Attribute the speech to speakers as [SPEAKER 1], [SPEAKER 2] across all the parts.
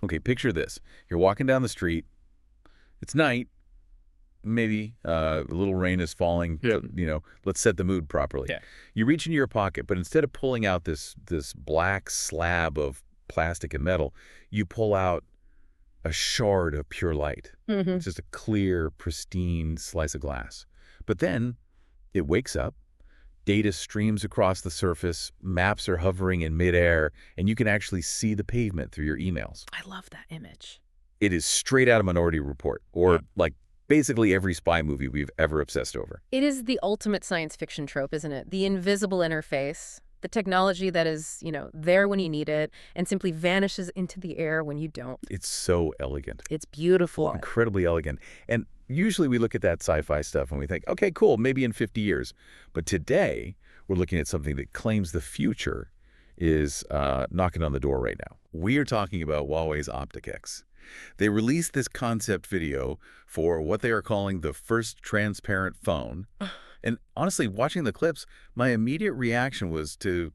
[SPEAKER 1] Okay, picture this. You're walking down the street. It's night. Maybe a little rain is falling.
[SPEAKER 2] Yeah.
[SPEAKER 1] Let's set the mood properly.
[SPEAKER 2] Yeah.
[SPEAKER 1] You reach into your pocket, but instead of pulling out this black slab of plastic and metal, you pull out a shard of pure light. It's just a clear, pristine slice of glass. But then it wakes up, data streams across the surface, maps are hovering in midair, and you can actually see the pavement through your emails.
[SPEAKER 3] I love that image.
[SPEAKER 1] It is straight out of Minority Report, or like basically every spy movie we've ever obsessed over.
[SPEAKER 3] It is the ultimate science fiction trope, isn't it? The invisible interface, the technology that is, there when you need it and simply vanishes into the air when you don't.
[SPEAKER 1] It's so elegant.
[SPEAKER 3] It's beautiful.
[SPEAKER 1] Incredibly elegant. And usually we look at that sci-fi stuff and we think, okay, cool, maybe in 50 years. But today, we're looking at something that claims the future is knocking on the door right now. We are talking about Huawei's OptiX. They released this concept video for what they are calling the first transparent phone. And honestly, watching the clips, my immediate reaction was to,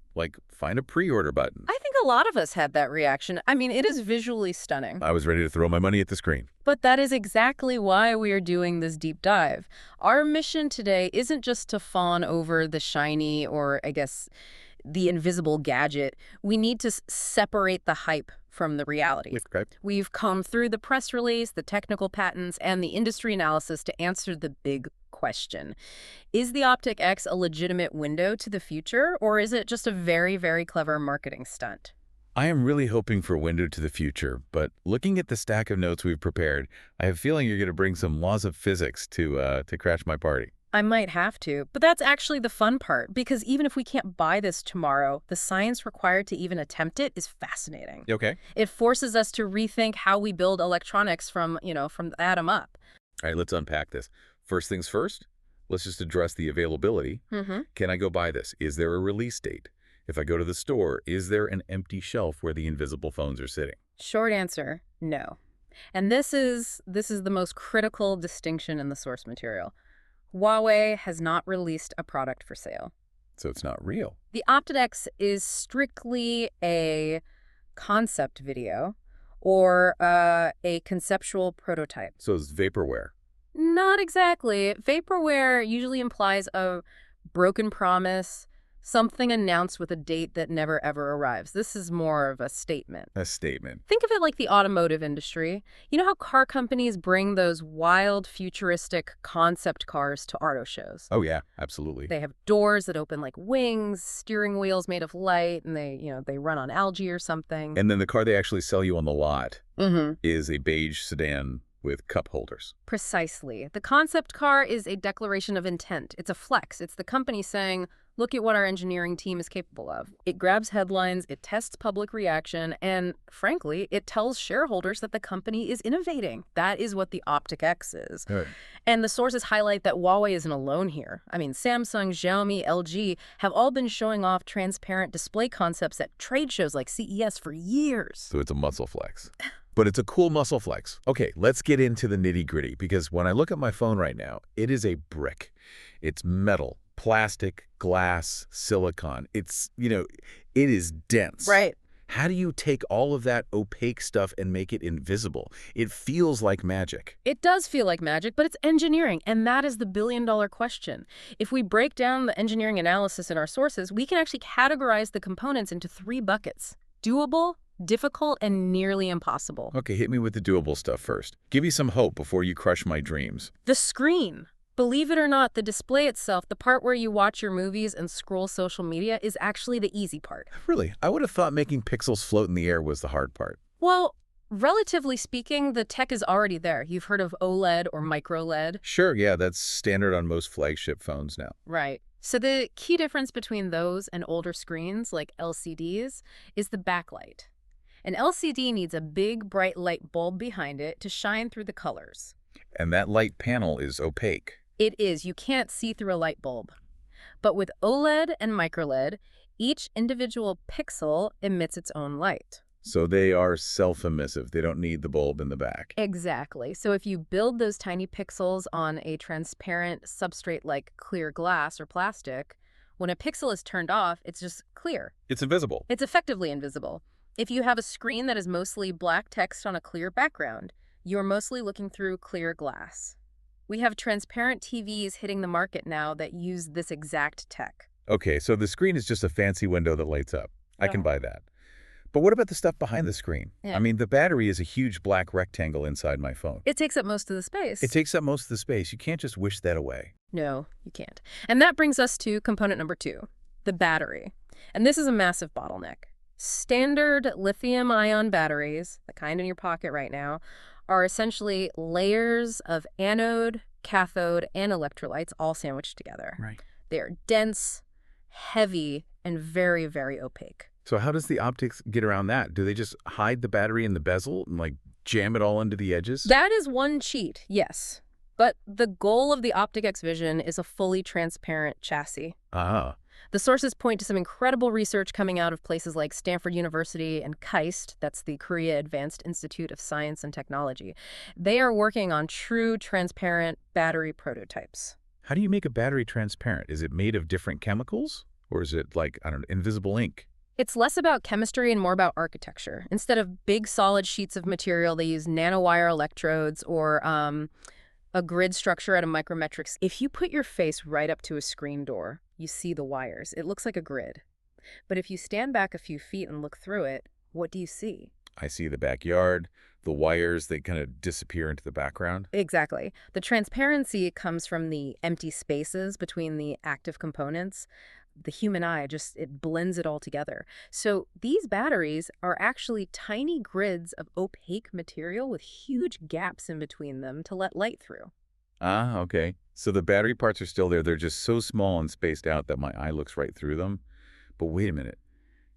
[SPEAKER 1] find a pre-order button.
[SPEAKER 3] I think a lot of us had that reaction. I mean, it is visually stunning.
[SPEAKER 1] I was ready to throw my money at the screen.
[SPEAKER 3] But that is exactly why we are doing this deep dive. Our mission today isn't just to fawn over the shiny or, I guess, the invisible gadget. We need to separate the hype from the reality.
[SPEAKER 1] Okay.
[SPEAKER 3] We've come through the press release, the technical patents, and the industry analysis to answer the big question. Is the OptiX a legitimate window to the future, or is it just a very, very clever marketing stunt?
[SPEAKER 1] I am really hoping for a window to the future, but looking at the stack of notes we've prepared, I have a feeling you're going to bring some laws of physics to crash my party.
[SPEAKER 3] I might have to, but that's actually the fun part, because even if we can't buy this tomorrow, the science required to even attempt it is fascinating.
[SPEAKER 1] Okay.
[SPEAKER 3] It forces us to rethink how we build electronics from the atom up.
[SPEAKER 1] All right, let's unpack this. First things first, let's just address the availability. Can I go buy this? Is there a release date? If I go to the store, is there an empty shelf where the invisible phones are sitting?
[SPEAKER 3] Short answer, no. And this is the most critical distinction in the source material. Huawei has not released a product for sale.
[SPEAKER 1] So it's not real.
[SPEAKER 3] The OptiX is strictly a concept video or a conceptual prototype.
[SPEAKER 1] So it's vaporware.
[SPEAKER 3] Not exactly. Vaporware usually implies a broken promise, something announced with a date that never ever arrives. This is more of a statement.
[SPEAKER 1] A statement.
[SPEAKER 3] Think of it like the automotive industry. You know how car companies bring those wild, futuristic concept cars to auto shows?
[SPEAKER 1] Oh, yeah, absolutely.
[SPEAKER 3] They have doors that open like wings, steering wheels made of light, and they run on algae or something.
[SPEAKER 1] And then the car they actually sell you on the lot is a beige sedan with cup holders.
[SPEAKER 3] Precisely. The concept car is a declaration of intent. It's a flex. It's the company saying, look at what our engineering team is capable of. It grabs headlines, it tests public reaction, and frankly, it tells shareholders that the company is innovating. That is what the OptiX is.
[SPEAKER 1] Right.
[SPEAKER 3] And the sources highlight that Huawei isn't alone here. I mean, Samsung, Xiaomi, LG have all been showing off transparent display concepts at trade shows like CES for years.
[SPEAKER 1] So it's a muscle flex. But it's a cool muscle flex. Okay, let's get into the nitty-gritty, because when I look at my phone right now, it is a brick. It's metal, plastic, glass, silicon. It's, it is dense.
[SPEAKER 3] Right.
[SPEAKER 1] How do you take all of that opaque stuff and make it invisible? It feels like magic.
[SPEAKER 3] It does feel like magic, but it's engineering, and that is the billion-dollar question. If we break down the engineering analysis in our sources, we can actually categorize the components into 3 buckets: doable, difficult, and nearly impossible.
[SPEAKER 1] Okay, hit me with the doable stuff first. Give me some hope before you crush my dreams.
[SPEAKER 3] The screen. Believe it or not, the display itself, the part where you watch your movies and scroll social media, is actually the easy part.
[SPEAKER 1] Really? I would have thought making pixels float in the air was the hard part.
[SPEAKER 3] Well, relatively speaking, the tech is already there. You've heard of OLED or micro LED?
[SPEAKER 1] Sure, yeah, that's standard on most flagship phones now.
[SPEAKER 3] Right. So the key difference between those and older screens, like LCDs, is the backlight. An LCD needs a big, bright light bulb behind it to shine through the colors.
[SPEAKER 1] And that light panel is opaque.
[SPEAKER 3] It is. You can't see through a light bulb. But with OLED and microLED, each individual pixel emits its own light.
[SPEAKER 1] So they are self-emissive. They don't need the bulb in the back.
[SPEAKER 3] Exactly. So if you build those tiny pixels on a transparent substrate like clear glass or plastic, when a pixel is turned off, it's just clear.
[SPEAKER 1] It's invisible.
[SPEAKER 3] It's effectively invisible. If you have a screen that is mostly black text on a clear background, you're mostly looking through clear glass. We have transparent TVs hitting the market now that use this exact tech.
[SPEAKER 1] Okay, so the screen is just a fancy window that lights up. I can
[SPEAKER 3] Yeah.
[SPEAKER 1] buy that. But what about the stuff behind the screen? I
[SPEAKER 3] Yeah.
[SPEAKER 1] mean, the battery is a huge black rectangle inside my phone.
[SPEAKER 3] It takes up most of the space.
[SPEAKER 1] It takes up most of the space. You can't just wish that away.
[SPEAKER 3] No, you can't. And that brings us to component number 2, the battery. And this is a massive bottleneck. Standard lithium-ion batteries, the kind in your pocket right now, are essentially layers of anode, cathode, and electrolytes all sandwiched together.
[SPEAKER 1] Right.
[SPEAKER 3] They are dense, heavy, and very, very opaque.
[SPEAKER 1] So how does the optics get around that? Do they just hide the battery in the bezel and, like, jam it all into the edges?
[SPEAKER 3] That is one cheat, yes. But the goal of the OptiX vision is a fully transparent chassis.
[SPEAKER 1] Ah.
[SPEAKER 3] The sources point to some incredible research coming out of places like Stanford University and KAIST, that's the Korea Advanced Institute of Science and Technology. They are working on true transparent battery prototypes.
[SPEAKER 1] How do you make a battery transparent? Is it made of different chemicals? Or is it like, I don't know, invisible ink?
[SPEAKER 3] It's less about chemistry and more about architecture. Instead of big solid sheets of material, they use nanowire electrodes or a grid structure at a micrometric. If you put your face right up to a screen door, you see the wires. It looks like a grid. But if you stand back a few feet and look through it, what do you see?
[SPEAKER 1] I see the backyard, the wires, they kind of disappear into the background.
[SPEAKER 3] Exactly. The transparency comes from the empty spaces between the active components. The human eye it blends it all together. So these batteries are actually tiny grids of opaque material with huge gaps in between them to let light through.
[SPEAKER 1] Ah, okay. So the battery parts are still there. They're just so small and spaced out that my eye looks right through them. But wait a minute.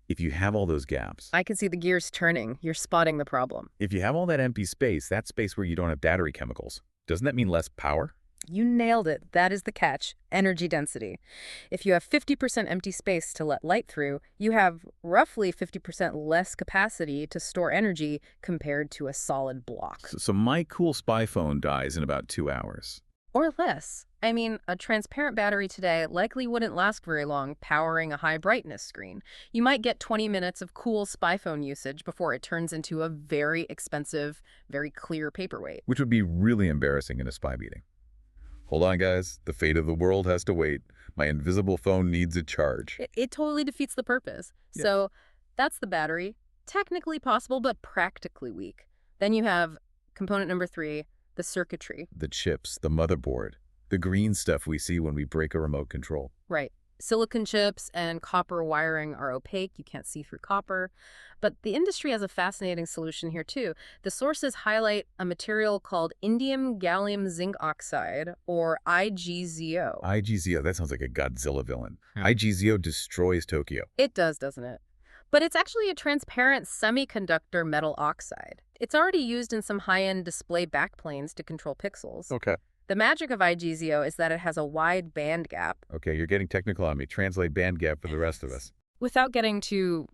[SPEAKER 1] If you have all those gaps,
[SPEAKER 3] I can see the gears turning. You're spotting the problem.
[SPEAKER 1] if you have all that empty space, that space where you don't have battery chemicals, doesn't that mean less power?
[SPEAKER 3] You nailed it. That is the catch. Energy density. If you have 50% empty space to let light through, you have roughly 50% less capacity to store energy compared to a solid block.
[SPEAKER 1] So my cool spy phone dies in about 2 hours.
[SPEAKER 3] Or less. I mean, a transparent battery today likely wouldn't last very long powering a high brightness screen. You might get 20 minutes of cool spy phone usage before it turns into a very expensive, very clear paperweight.
[SPEAKER 1] Which would be really embarrassing in a spy meeting. Hold on, guys. The fate of the world has to wait. My invisible phone needs a charge.
[SPEAKER 3] It totally defeats the purpose.
[SPEAKER 1] Yeah.
[SPEAKER 3] So that's the battery. Technically possible, but practically weak. Then you have component number 3, the circuitry.
[SPEAKER 1] The chips, the motherboard, the green stuff we see when we break a remote control.
[SPEAKER 3] Right. Silicon chips and copper wiring are opaque. You can't see through copper. But the industry has a fascinating solution here, too. The sources highlight a material called indium gallium zinc oxide, or IGZO.
[SPEAKER 1] IGZO, that sounds like a Godzilla villain.
[SPEAKER 3] Yeah.
[SPEAKER 1] IGZO destroys Tokyo.
[SPEAKER 3] It does, doesn't it? But it's actually a transparent semiconductor metal oxide. It's already used in some high-end display backplanes to control pixels.
[SPEAKER 1] Okay.
[SPEAKER 3] The magic of IGZO is that it has a wide band gap.
[SPEAKER 1] Okay, you're getting technical on me. Translate band gap for the rest of us.
[SPEAKER 3] Without getting too,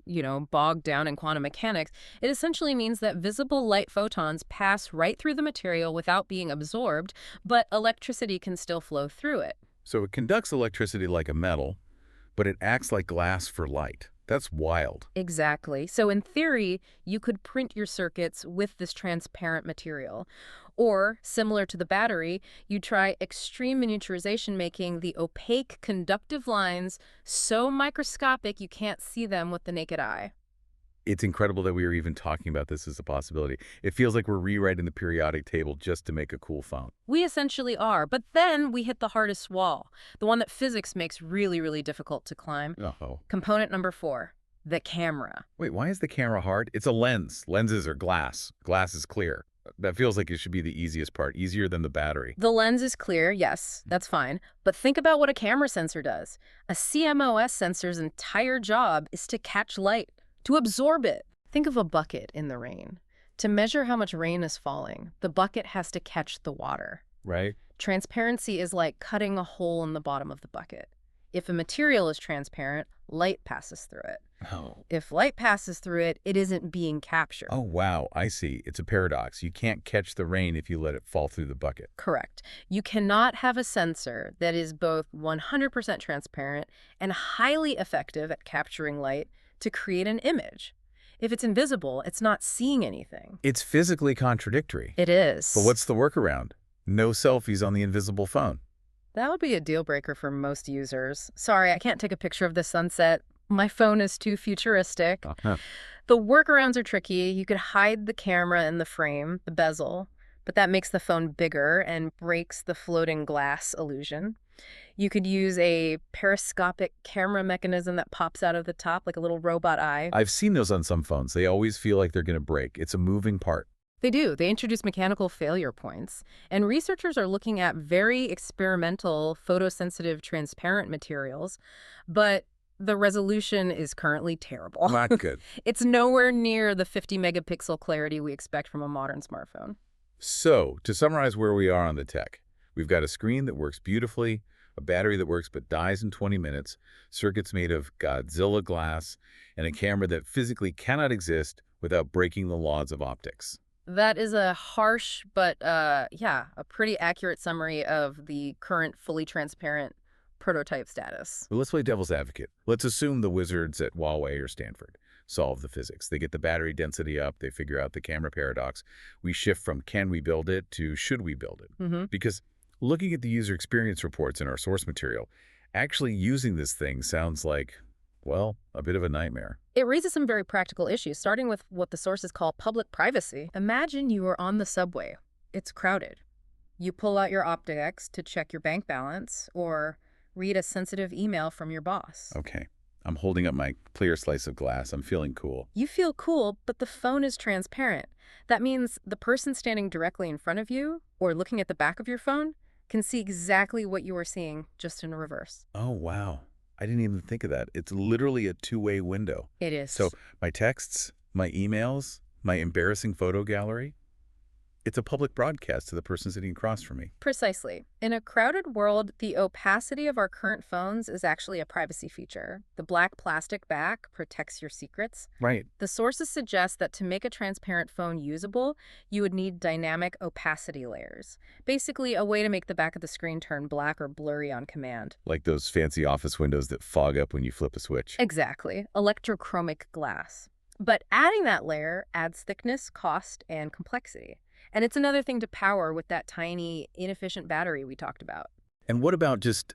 [SPEAKER 3] bogged down in quantum mechanics, it essentially means that visible light photons pass right through the material without being absorbed, but electricity can still flow through it.
[SPEAKER 1] So it conducts electricity like a metal, but it acts like glass for light. That's wild.
[SPEAKER 3] Exactly. So in theory, you could print your circuits with this transparent material. Or, similar to the battery, you try extreme miniaturization, making the opaque conductive lines so microscopic you can't see them with the naked eye.
[SPEAKER 1] It's incredible that we are even talking about this as a possibility. It feels like we're rewriting the periodic table just to make a cool phone.
[SPEAKER 3] We essentially are, but then we hit the hardest wall, the one that physics makes really, really difficult to climb.
[SPEAKER 1] Uh-oh.
[SPEAKER 3] Component number 4, the camera.
[SPEAKER 1] Wait, why is the camera hard? It's a lens. Lenses are glass. Glass is clear. That feels like it should be the easiest part, easier than the battery.
[SPEAKER 3] The lens is clear, yes, that's fine. But think about what a camera sensor does. A CMOS sensor's entire job is to catch light, to absorb it. Think of a bucket in the rain. To measure how much rain is falling, the bucket has to catch the water.
[SPEAKER 1] Right?
[SPEAKER 3] Transparency is like cutting a hole in the bottom of the bucket. If a material is transparent, light passes through it.
[SPEAKER 1] Oh.
[SPEAKER 3] If light passes through it, it isn't being captured.
[SPEAKER 1] Oh, wow. I see. It's a paradox. You can't catch the rain if you let it fall through the bucket.
[SPEAKER 3] Correct. You cannot have a sensor that is both 100% transparent and highly effective at capturing light to create an image. If it's invisible, it's not seeing anything.
[SPEAKER 1] It's physically contradictory.
[SPEAKER 3] It is.
[SPEAKER 1] But what's the workaround? No selfies on the invisible phone.
[SPEAKER 3] That would be a deal breaker for most users. Sorry, I can't take a picture of the sunset. My phone is too futuristic.
[SPEAKER 1] Uh-huh.
[SPEAKER 3] The workarounds are tricky. You could hide the camera in the frame, the bezel, but that makes the phone bigger and breaks the floating glass illusion. You could use a periscopic camera mechanism that pops out of the top like a little robot eye.
[SPEAKER 1] I've seen those on some phones. They always feel like they're going to break. It's a moving part.
[SPEAKER 3] They do. They introduce mechanical failure points. And researchers are looking at very experimental photosensitive transparent materials, but the resolution is currently terrible.
[SPEAKER 1] Not good.
[SPEAKER 3] It's nowhere near the 50 megapixel clarity we expect from a modern smartphone.
[SPEAKER 1] So, to summarize where we are on the tech, we've got a screen that works beautifully, a battery that works but dies in 20 minutes, circuits made of Godzilla glass, and a camera that physically cannot exist without breaking the laws of optics.
[SPEAKER 3] That is a harsh but, yeah, a pretty accurate summary of the current fully transparent prototype status.
[SPEAKER 1] But let's play devil's advocate. Let's assume the wizards at Huawei or Stanford solve the physics. They get the battery density up, they figure out the camera paradox. We shift from can we build it to should we build it? Because looking at the user experience reports in our source material, actually using this thing sounds like, well, a bit of a nightmare.
[SPEAKER 3] It raises some very practical issues, starting with what the sources call public privacy. Imagine you are on the subway. It's crowded. You pull out your OptiX to check your bank balance or read a sensitive email from your boss.
[SPEAKER 1] Okay, I'm holding up my clear slice of glass. I'm feeling cool.
[SPEAKER 3] You feel cool, but the phone is transparent. That means the person standing directly in front of you or looking at the back of your phone can see exactly what you are seeing, just in reverse.
[SPEAKER 1] Oh, wow. I didn't even think of that. It's literally a two-way window.
[SPEAKER 3] It is.
[SPEAKER 1] So my texts, my emails, my embarrassing photo gallery, it's a public broadcast to the person sitting across from me.
[SPEAKER 3] Precisely. In a crowded world, the opacity of our current phones is actually a privacy feature. The black plastic back protects your secrets.
[SPEAKER 1] Right.
[SPEAKER 3] The sources suggest that to make a transparent phone usable, you would need dynamic opacity layers. Basically, a way to make the back of the screen turn black or blurry on command.
[SPEAKER 1] Like those fancy office windows that fog up when you flip a switch.
[SPEAKER 3] Exactly. Electrochromic glass. But adding that layer adds thickness, cost, and complexity. And it's another thing to power with that tiny, inefficient battery we talked about.
[SPEAKER 1] And what about just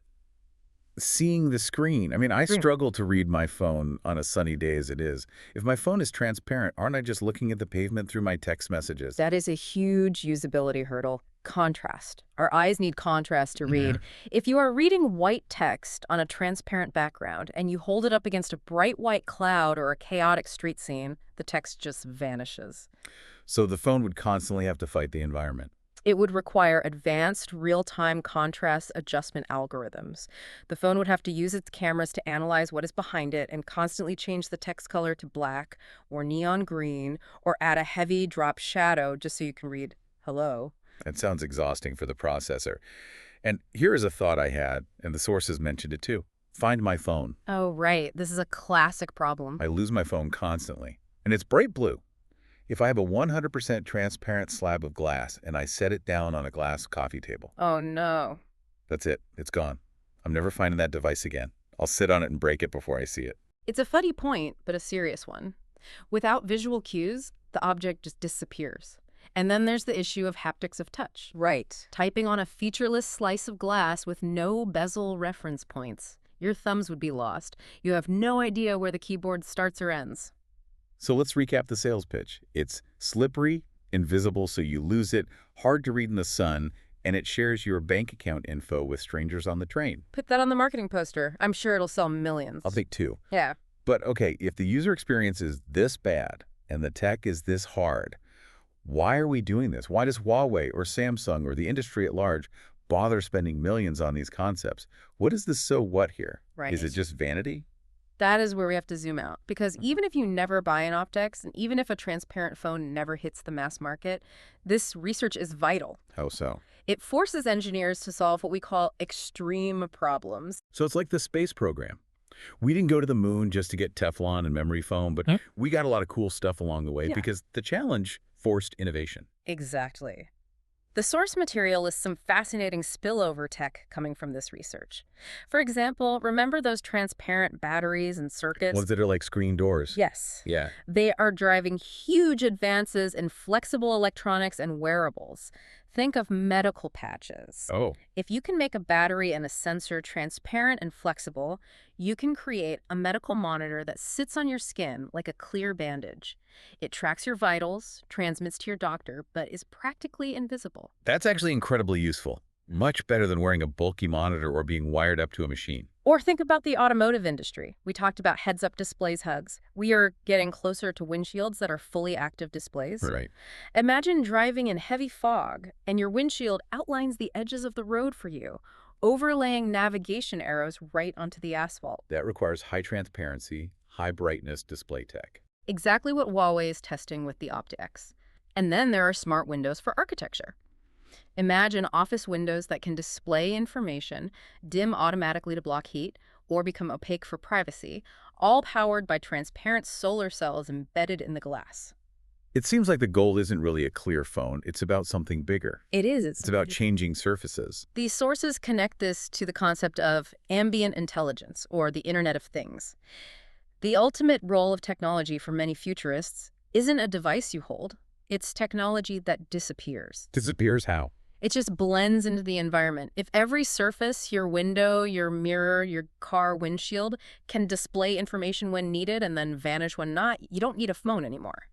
[SPEAKER 1] seeing the screen? I mean, I struggle to read my phone on a sunny day as it is. If my phone is transparent, aren't I just looking at the pavement through my text messages?
[SPEAKER 3] That is a huge usability hurdle. Contrast. Our eyes need contrast to read. If you are reading white text on a transparent background and you hold it up against a bright white cloud or a chaotic street scene, the text just vanishes.
[SPEAKER 1] So the phone would constantly have to fight the environment.
[SPEAKER 3] It would require advanced real-time contrast adjustment algorithms. The phone would have to use its cameras to analyze what is behind it and constantly change the text color to black or neon green or add a heavy drop shadow just so you can read hello.
[SPEAKER 1] That sounds exhausting for the processor. And here is a thought I had, and the sources mentioned it too. Find my phone.
[SPEAKER 3] Oh, right. This is a classic problem.
[SPEAKER 1] I lose my phone constantly, and it's bright blue. If I have a 100% transparent slab of glass and I set it down on a glass coffee table,
[SPEAKER 3] Oh, no.
[SPEAKER 1] that's it. It's gone. I'm never finding that device again. I'll sit on it and break it before I see it.
[SPEAKER 3] It's a funny point, but a serious one. Without visual cues, the object just disappears. And then there's the issue of haptics of touch.
[SPEAKER 2] Right.
[SPEAKER 3] Typing on a featureless slice of glass with no bezel reference points. Your thumbs would be lost. You have no idea where the keyboard starts or ends.
[SPEAKER 1] So let's recap the sales pitch. It's slippery, invisible so you lose it, hard to read in the sun, and it shares your bank account info with strangers on the train.
[SPEAKER 3] Put that on the marketing poster. I'm sure it'll sell millions.
[SPEAKER 1] I'll take two.
[SPEAKER 3] Yeah.
[SPEAKER 1] But okay, if the user experience is this bad and the tech is this hard, why are we doing this? Why does Huawei or Samsung or the industry at large bother spending millions on these concepts? What is the so what here?
[SPEAKER 3] Right.
[SPEAKER 1] Is it just vanity?
[SPEAKER 3] That is where we have to zoom out. Because even if you never buy an OptiX, and even if a transparent phone never hits the mass market, this research is vital.
[SPEAKER 1] How so?
[SPEAKER 3] It forces engineers to solve what we call extreme problems.
[SPEAKER 1] So it's like the space program. We didn't go to the moon just to get Teflon and memory foam, but we got a lot of cool stuff along the way because the challenge forced innovation.
[SPEAKER 3] Exactly. The source material lists some fascinating spillover tech coming from this research. For example, remember those transparent batteries and circuits?
[SPEAKER 1] Ones that are like screen doors.
[SPEAKER 3] Yes.
[SPEAKER 1] Yeah.
[SPEAKER 3] They are driving huge advances in flexible electronics and wearables. Think of medical patches.
[SPEAKER 1] Oh.
[SPEAKER 3] If you can make a battery and a sensor transparent and flexible, you can create a medical monitor that sits on your skin like a clear bandage. It tracks your vitals, transmits to your doctor, but is practically invisible.
[SPEAKER 1] That's actually incredibly useful. Much better than wearing a bulky monitor or being wired up to a machine.
[SPEAKER 3] Or think about the automotive industry. We talked about heads-up displays hugs. We are getting closer to windshields that are fully active displays.
[SPEAKER 1] Right.
[SPEAKER 3] Imagine driving in heavy fog, and your windshield outlines the edges of the road for you, overlaying navigation arrows right onto the asphalt.
[SPEAKER 1] That requires high transparency, high brightness display tech.
[SPEAKER 3] Exactly what Huawei is testing with the OptiX. And then there are smart windows for architecture. Imagine office windows that can display information, dim automatically to block heat, or become opaque for privacy, all powered by transparent solar cells embedded in the glass.
[SPEAKER 1] It seems like the goal isn't really a clear phone. It's about something bigger.
[SPEAKER 3] It is.
[SPEAKER 1] It's about changing surfaces.
[SPEAKER 3] These sources connect this to the concept of ambient intelligence, or the Internet of Things. The ultimate role of technology for many futurists isn't a device you hold. It's technology that disappears.
[SPEAKER 1] Disappears how?
[SPEAKER 3] It just blends into the environment. If every surface, your window, your mirror, your car windshield, can display information when needed and then vanish when not, you don't need a phone anymore.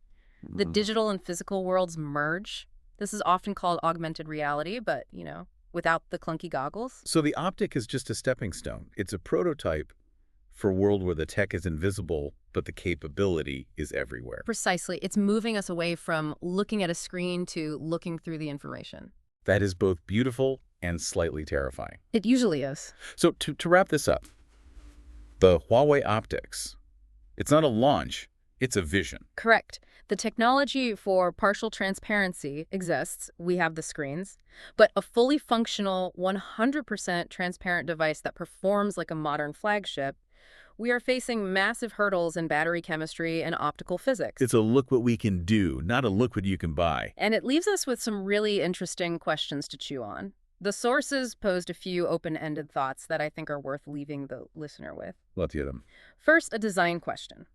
[SPEAKER 3] The digital and physical worlds merge. This is often called augmented reality, but, without the clunky goggles.
[SPEAKER 1] So the optic is just a stepping stone. It's a prototype for a world where the tech is invisible, but the capability is everywhere.
[SPEAKER 3] Precisely. It's moving us away from looking at a screen to looking through the information.
[SPEAKER 1] That is both beautiful and slightly terrifying.
[SPEAKER 3] It usually is.
[SPEAKER 1] So to wrap this up, the Huawei OptiX, it's not a launch, it's a vision.
[SPEAKER 3] Correct. The technology for partial transparency exists. We have the screens. But a fully functional, 100% transparent device that performs like a modern flagship, we are facing massive hurdles in battery chemistry and optical physics.
[SPEAKER 1] It's a look what we can do, not a look what you can buy.
[SPEAKER 3] And it leaves us with some really interesting questions to chew on. The sources posed a few open-ended thoughts that I think are worth leaving the listener with.
[SPEAKER 1] Let's hear them.
[SPEAKER 3] First, a design question.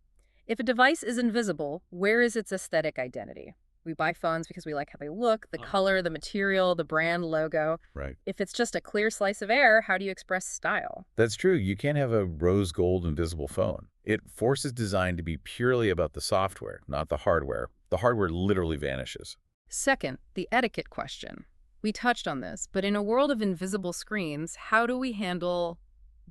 [SPEAKER 3] If a device is invisible, where is its aesthetic identity? We buy phones because we like how they look, the color, the material, the brand logo.
[SPEAKER 1] Right.
[SPEAKER 3] If it's just a clear slice of air, how do you express style?
[SPEAKER 1] That's true. You can't have a rose gold invisible phone. It forces design to be purely about the software, not the hardware. The hardware literally vanishes.
[SPEAKER 3] Second, the etiquette question. We touched on this, but in a world of invisible screens, how do we handle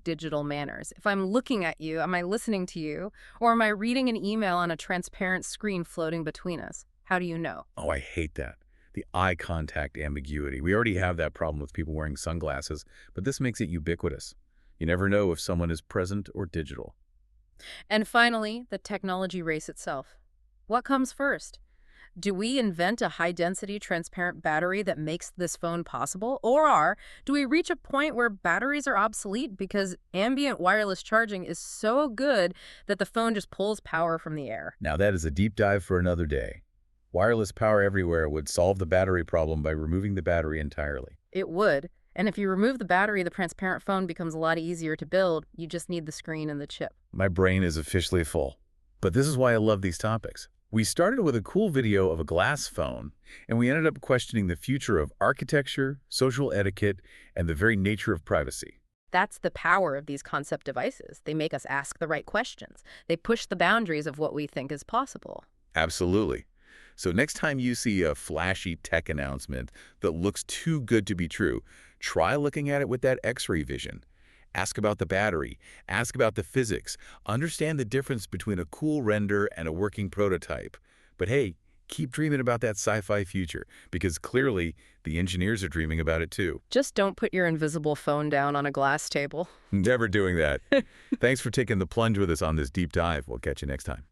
[SPEAKER 3] digital manners? If I'm looking at you, am I listening to you? Or am I reading an email on a transparent screen floating between us? How do you know?
[SPEAKER 1] Oh, I hate that. The eye contact ambiguity. We already have that problem with people wearing sunglasses, but this makes it ubiquitous. You never know if someone is present or digital.
[SPEAKER 3] And finally, the technology race itself. What comes first? Do we invent a high-density, transparent battery that makes this phone possible? Or do we reach a point where batteries are obsolete because ambient wireless charging is so good that the phone just pulls power from the air?
[SPEAKER 1] Now that is a deep dive for another day. Wireless power everywhere would solve the battery problem by removing the battery entirely.
[SPEAKER 3] It would. And if you remove the battery, the transparent phone becomes a lot easier to build. You just need the screen and the chip.
[SPEAKER 1] My brain is officially full. But this is why I love these topics. We started with a cool video of a glass phone, and we ended up questioning the future of architecture, social etiquette, and the very nature of privacy.
[SPEAKER 3] That's the power of these concept devices. They make us ask the right questions. They push the boundaries of what we think is possible.
[SPEAKER 1] Absolutely. So next time you see a flashy tech announcement that looks too good to be true, try looking at it with that X-ray vision. Ask about the battery. Ask about the physics. Understand the difference between a cool render and a working prototype. But hey, keep dreaming about that sci-fi future, because clearly the engineers are dreaming about it too.
[SPEAKER 3] Just don't put your invisible phone down on a glass table.
[SPEAKER 1] Never doing that. Thanks for taking the plunge with us on this deep dive. We'll catch you next time.